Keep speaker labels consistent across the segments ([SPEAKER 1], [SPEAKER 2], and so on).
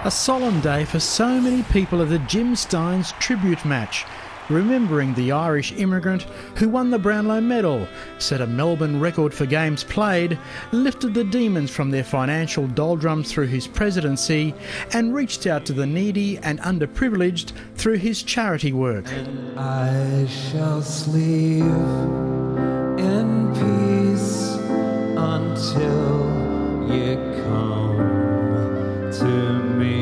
[SPEAKER 1] A solemn day for so many people at the Jim Stynes tribute match, remembering the Irish immigrant who won the Brownlow medal, set a Melbourne record for games played, lifted the demons from their financial doldrums through his presidency, and reached out to the needy and underprivileged through his charity work.
[SPEAKER 2] And I shall sleep in peace until you come to me.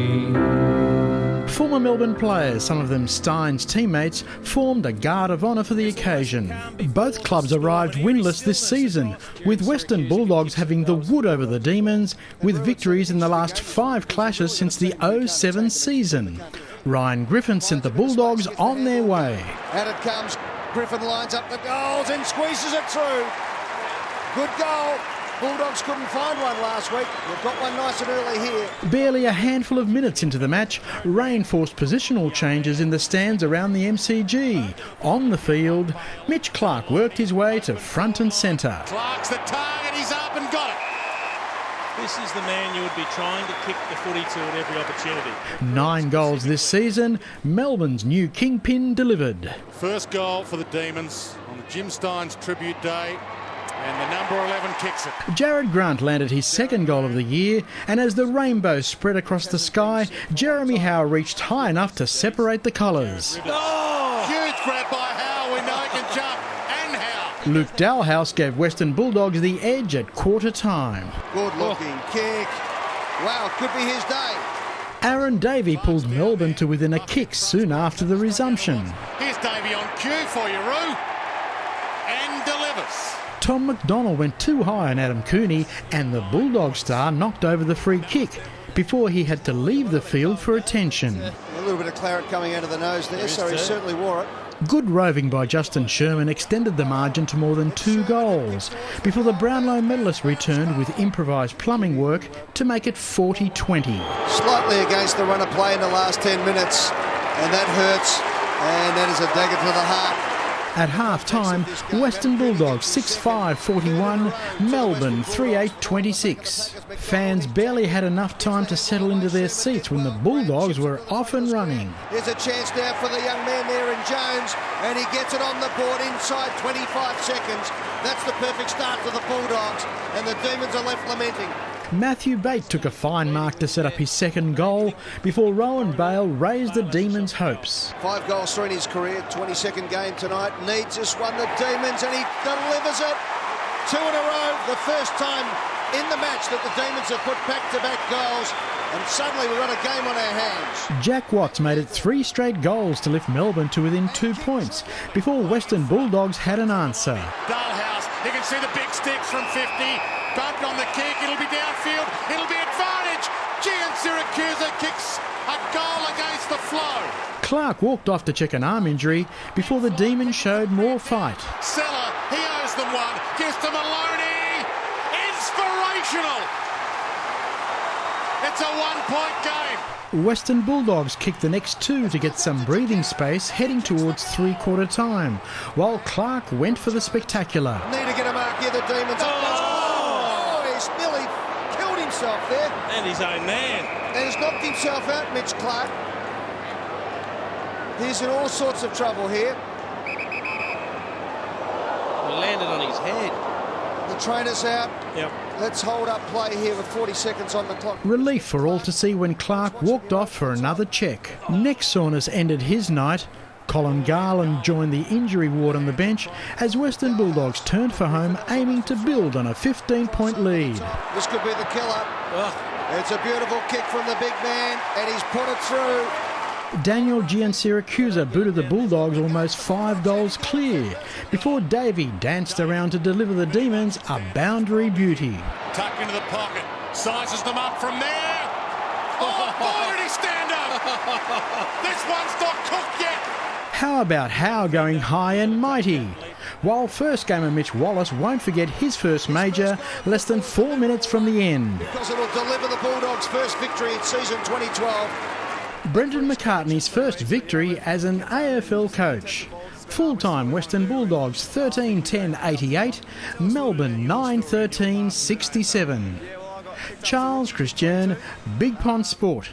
[SPEAKER 1] Former Melbourne players, some of them Stynes' teammates, formed a guard of honour for the occasion. Both clubs arrived winless this season, with Western Bulldogs having the wood over the Demons, with victories in the last 5 clashes since the 07 season. Ryan Griffin sent the Bulldogs on their way.
[SPEAKER 3] Out it comes. Griffin lines up the goals and squeezes it through. Good goal. Bulldogs couldn't find one last week. They've got one nice and early here.
[SPEAKER 1] Barely a handful of minutes into the match, rain forced positional changes in the stands around the MCG. On the field, Mitch Clark worked his way to front and centre.
[SPEAKER 4] Clark's the target, he's up and got it. This is the man you would be trying to kick the footy to at every opportunity. 9 goals this season, Melbourne's new kingpin delivered. First goal for the Demons on the Jim Stynes tribute day. And the number 11 kicks it.
[SPEAKER 1] Jared Grant landed his 2nd goal of the year, and as the rainbow spread across the sky, Jeremy Howe reached high enough to separate the colours.
[SPEAKER 4] Oh! Huge grab by Howe, we know he can jump, and Howe.
[SPEAKER 1] Luke Dalhouse gave Western Bulldogs the edge at quarter time.
[SPEAKER 3] Good looking kick. Wow, could be his day.
[SPEAKER 1] Aaron Davey pulled Melbourne to within a kick soon after the resumption.
[SPEAKER 4] Here's Davey on cue for you, Roo. And delivers.
[SPEAKER 1] Tom McDonald went too high on Adam Cooney, and the Bulldog star knocked over the free kick before he had to leave the field for attention.
[SPEAKER 3] A little bit of claret coming out of the nose there, so he certainly wore it.
[SPEAKER 1] Good roving by Justin Sherman extended the margin to more than 2 goals before the Brownlow medalist returned with improvised plumbing work to make it 40-20.
[SPEAKER 3] Slightly against the run of play in the last 10 minutes, and that hurts, and that is a dagger to the heart.
[SPEAKER 1] At half-time, Western Bulldogs 6-5-41, Melbourne 3-8-26. Fans barely had enough time to settle into their seats when the Bulldogs were off and running.
[SPEAKER 3] There's a chance now for the young man there in Jones, and he gets it on the board inside 25 seconds. That's the perfect start for the Bulldogs, and the Demons are left lamenting.
[SPEAKER 1] Matthew Bate took a fine mark to set up his 2nd goal before Rowan Bale raised the Demons' hopes.
[SPEAKER 3] 5 goals through in his career, 22nd game tonight. Needs this one, the Demons, and he delivers it. 2 in a row, the first time in the match that the Demons have put back-to-back goals, and suddenly we've got a game on our hands.
[SPEAKER 1] Jack Watts made it 3 straight goals to lift Melbourne to within 2 points before Western Bulldogs had an answer.
[SPEAKER 4] Dalhouse, you can see the big sticks from 50. Bumped on the kick, it'll be downfield, it'll be advantage. Gian Syracuse kicks a goal against the flow.
[SPEAKER 1] Clark walked off to check an arm injury before the Demons showed more fight.
[SPEAKER 4] Seller, he owes them one, gives to Maloney. Inspirational. It's a 1-point game.
[SPEAKER 1] Western Bulldogs kicked the next 2 to get some breathing space heading towards 3-quarter time, while Clark went for the spectacular.
[SPEAKER 3] Need to get a mark here, the Demons. He's nearly killed himself there.
[SPEAKER 4] And his own man.
[SPEAKER 3] And he's knocked himself out, Mitch Clark. He's in all sorts of trouble here.
[SPEAKER 5] He landed on his head.
[SPEAKER 3] The trainer's out.
[SPEAKER 5] Yep.
[SPEAKER 3] Let's hold up play here with 40 seconds on the clock.
[SPEAKER 1] Relief for all to see when Clark walked off for another check. Neck soreness ended his night. Colin Garland joined the injury ward on the bench as Western Bulldogs turned for home, aiming to build on a 15-point lead.
[SPEAKER 3] This could be the killer. It's a beautiful kick from the big man, and he's put it through.
[SPEAKER 1] Daniel Gian Syracuse booted the Bulldogs almost 5 goals clear before Davey danced around to deliver the Demons a boundary beauty.
[SPEAKER 4] Tucked into the pocket, sizes them up from there. Oh, boy, did he stand up! This one's not cooked yet.
[SPEAKER 1] How about Howe going high and mighty? While first gamer Mitch Wallace won't forget his first major less than 4 minutes from the end.
[SPEAKER 3] Because it'll deliver the Bulldogs' first victory in season 2012.
[SPEAKER 1] Brendan McCartney's first victory as an AFL coach. Full-time Western Bulldogs 13-10-88, Melbourne 9-13-67. Charles Christian, Big Pond Sport.